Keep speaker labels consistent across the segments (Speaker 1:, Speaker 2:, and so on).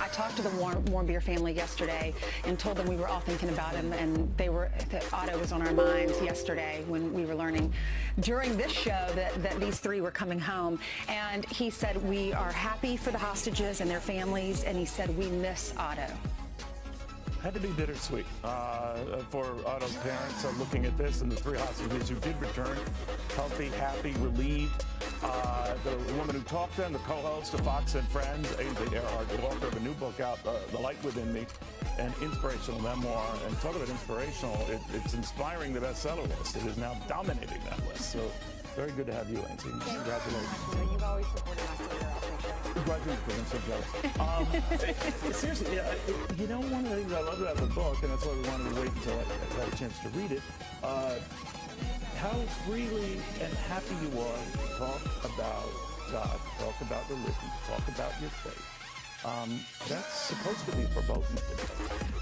Speaker 1: I talked to the Warm Beer family yesterday and told them we were all thinking about him, and that Otto was on our minds yesterday when we were learning during this show that these three were coming home. And he said, we are happy for the hostages and their families, and he said, we miss Otto.
Speaker 2: Had to be bittersweet for Otto's parents looking at this, and the three hostages who did return, healthy, happy, relieved. The woman who talked to them, the co-host of Fox and Friends, Ainsley Earhardt, the author of a new book out, The Light Within Me, an inspirational memoir. And talk about inspirational, it's inspiring the bestseller list. It is now dominating that list. So very good to have you, Ainsley. Congratulations.
Speaker 1: You've always supported my career.
Speaker 2: I'm so jealous. Seriously, you know, one of the things I love about the book, and that's why we wanted to wait until I got a chance to read it, how freely and happy you are to talk about God, talk about religion, talk about your faith. That's supposed to be verboten.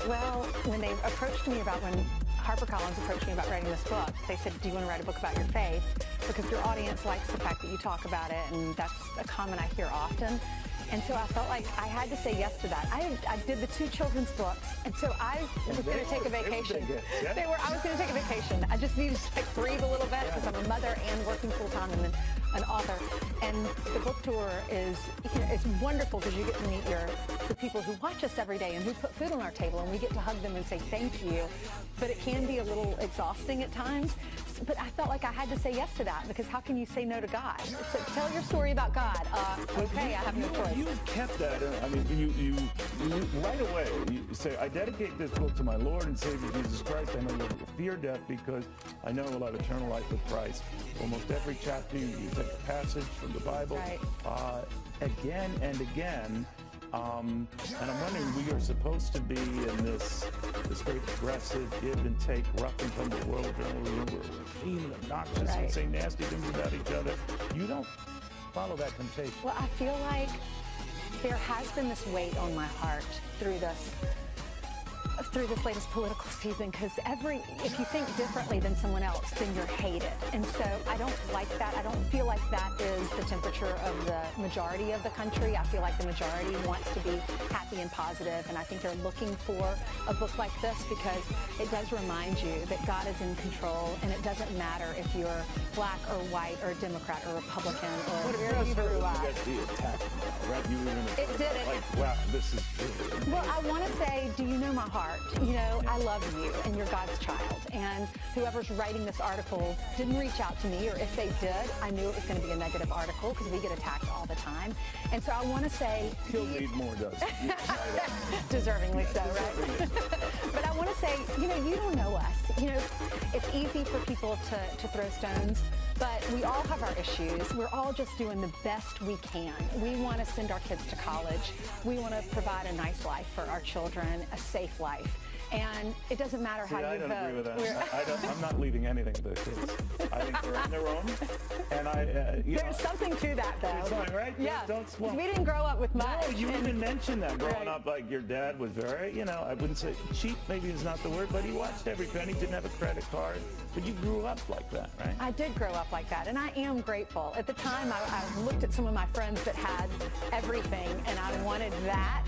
Speaker 1: Well, when they approached me about, when HarperCollins approached me about writing this book, they said, do you want to write a book about your faith? Because your audience likes the fact that you talk about it, and that's a comment I hear often. And so I felt like I had to say yes to that. I did the 2 children's books, and so I was going to take a vacation. I was going to take a vacation. I just needed to breathe a little bit because I'm a mother and working full time and an author. And the book tour is, it's wonderful because you get to meet the people who watch us every day and who put food on our table, and we get to hug them and say thank you. But it can be a little exhausting at times. But I felt like I had to say yes to that, because how can you say no to God? So tell your story about God. Okay, I have no choice.
Speaker 2: You kept that. I mean, you right away, you say, I dedicate this book to my Lord and Savior Jesus Christ. I no longer fear death because I know I'll have eternal life with Christ. Almost every chapter, you take a passage from the Bible,
Speaker 1: right,
Speaker 2: again and again. And I'm wondering, we are supposed to be in this very aggressive, give and take, rough and tumble world where we're mean, obnoxious,
Speaker 1: right,
Speaker 2: and say nasty things about each other. You don't follow that temptation.
Speaker 1: Well, I feel like there has been this weight on my heart through this latest political season, because if you think differently than someone else, then you're hated. And so I don't like that. I don't feel like that is the temperature of the majority of the country. I feel like the majority wants to be happy and positive, and I think they're looking for a book like this because it does remind you that God is in control, and it doesn't matter if you're black or white or Democrat or Republican or where you grew up. It did it.
Speaker 2: Like, wow, this is really...
Speaker 1: Well, I want to say, do you know my heart? You know, I love you, and you're God's child. And whoever's writing this article didn't reach out to me, or if they did, I knew it was going to be a negative article because we get attacked all the time. And so I want to say...
Speaker 2: He'll need more, does he?
Speaker 1: Deservingly so, right? But I want to say, you know, you don't know us. You know, it's easy for people to throw stones, but we all have our issues. We're all just doing the best we can. We want to send our kids to college. We want to provide a nice life for our children, a safe life. And it doesn't matter how you vote.
Speaker 2: I don't agree with that. I'm not leaving anything to the kids. I think they're on their own. And
Speaker 1: there's something to that, though.
Speaker 2: There's something, right?
Speaker 1: Yeah.
Speaker 2: Don't swamp.
Speaker 1: We didn't grow up with much.
Speaker 2: No, you even mentioned that growing
Speaker 1: right,
Speaker 2: up. Like, your dad was very, you know, I wouldn't say cheap, maybe is not the word, but he watched every penny, didn't have a credit card. But you grew up like that, right?
Speaker 1: I did grow up like that, and I am grateful. At the time, I looked at some of my friends that had everything, and I wanted that,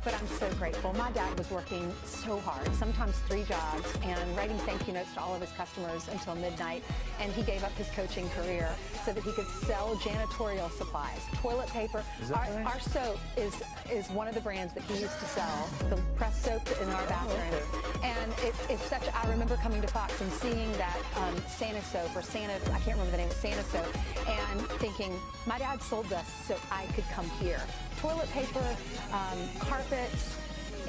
Speaker 1: but I'm so grateful. My dad was working so hard, sometimes 3 jobs, and writing thank you notes to all of his customers until midnight, and he gave up his coaching career so that he could sell janitorial supplies, toilet paper. Our soap is one of the brands that he used to sell, the pressed soap in our bathrooms. Okay. And it's such, I remember coming to Fox and seeing that Santa soap, or Santa, I can't remember the name of Santa soap, and thinking, my dad sold this so I could come here. Toilet paper, carpets,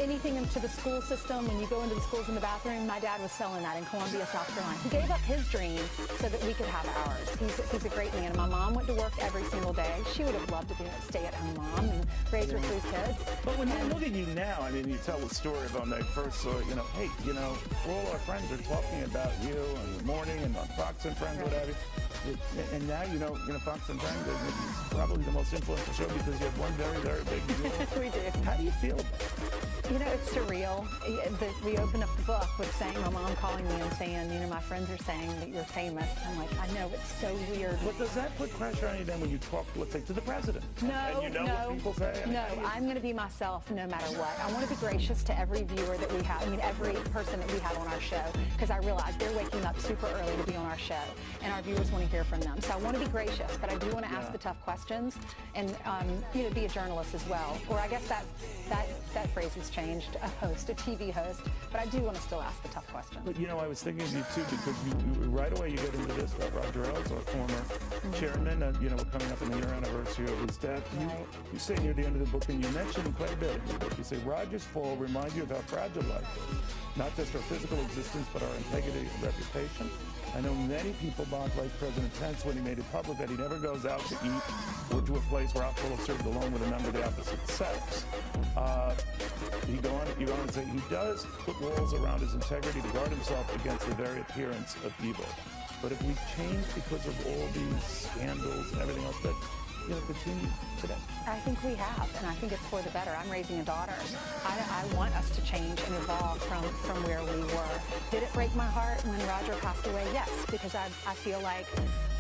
Speaker 1: anything into the school system. When you go into the schools in the bathroom, my dad was selling that in Columbia, South Carolina. He gave up his dream so that we could have ours. He's a great man. My mom went to work every single day. She would have loved to be a stay-at-home mom and raise her 3 kids.
Speaker 2: But when you look at you now, I mean, you tell the story of when they first saw, you know, hey, you know, all our friends are talking about you in the morning and on Fox and Friends, what have you. And now, you know, Fox and Friends is probably the most influential show because you have one very, very big deal.
Speaker 1: We do.
Speaker 2: How do you feel about it?
Speaker 1: You know, it's surreal. We opened up the book with saying, my mom calling me and saying, you know, my friends are saying that you're famous. I'm like, I know, it's so weird.
Speaker 2: But does that put pressure on you then when you talk, let's say, to the president?
Speaker 1: No,
Speaker 2: and you know what people say?
Speaker 1: No, I'm going to be myself no matter what. I want to be gracious to every viewer that we have, I mean, every person that we have on our show, because I realize they're waking up super early to be on our show, and our viewers want to hear from them. So I want to be gracious, but I do want to ask the tough questions and, you know, be a journalist as well. Or I guess that phrase has changed, a host, a TV host, but I do want to still ask the tough questions.
Speaker 2: But, you know, I was thinking of you, too, because you right away you get into this about Roger Ailes, our former chairman, you know, we're coming up on the year anniversary of his death. You say near the end of the book, and you mentioned quite a bit in the book, you say, Roger's fall reminds you of how fragile life is, not just our physical existence, but our integrity and reputation. I know many people mocked Vice President Pence when he made it public that he never goes out to eat or to a place where alcohol is served alone with a member of the opposite sex. You go on and say he does put walls around his integrity to guard himself against the very appearance of evil. But if we change because of all these scandals and everything else that, you know, continue today?
Speaker 1: I think we have, and I think it's for the better. I'm raising a daughter. I want us to change and evolve from where we were. Did it break my heart when Roger passed away? Yes, because I feel like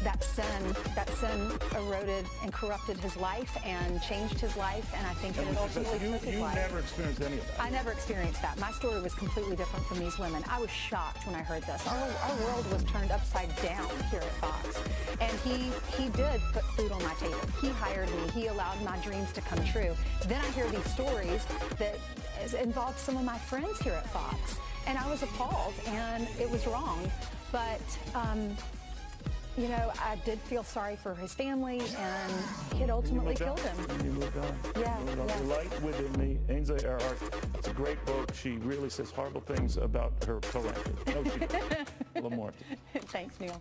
Speaker 1: that sin eroded and corrupted his life and changed his life, and I think that it ultimately took his life.
Speaker 2: You never experienced any of that.
Speaker 1: I never experienced that. My story was completely different from these women. I was shocked when I heard this. Our world was turned upside down here at Fox, and he did put food on my table. He hired me. He allowed my dreams to come true. Then I hear these stories that involved some of my friends here at Fox, and I was appalled, and it was wrong. But you know, I did feel sorry for his family, and it ultimately killed him.
Speaker 2: And you moved on.
Speaker 1: Yeah.
Speaker 2: The Light Within Me, Ainsley Earhardt. It's a great book. She really says horrible things about her co-anchor. No, she doesn't. A little more.
Speaker 1: Thanks, Neil.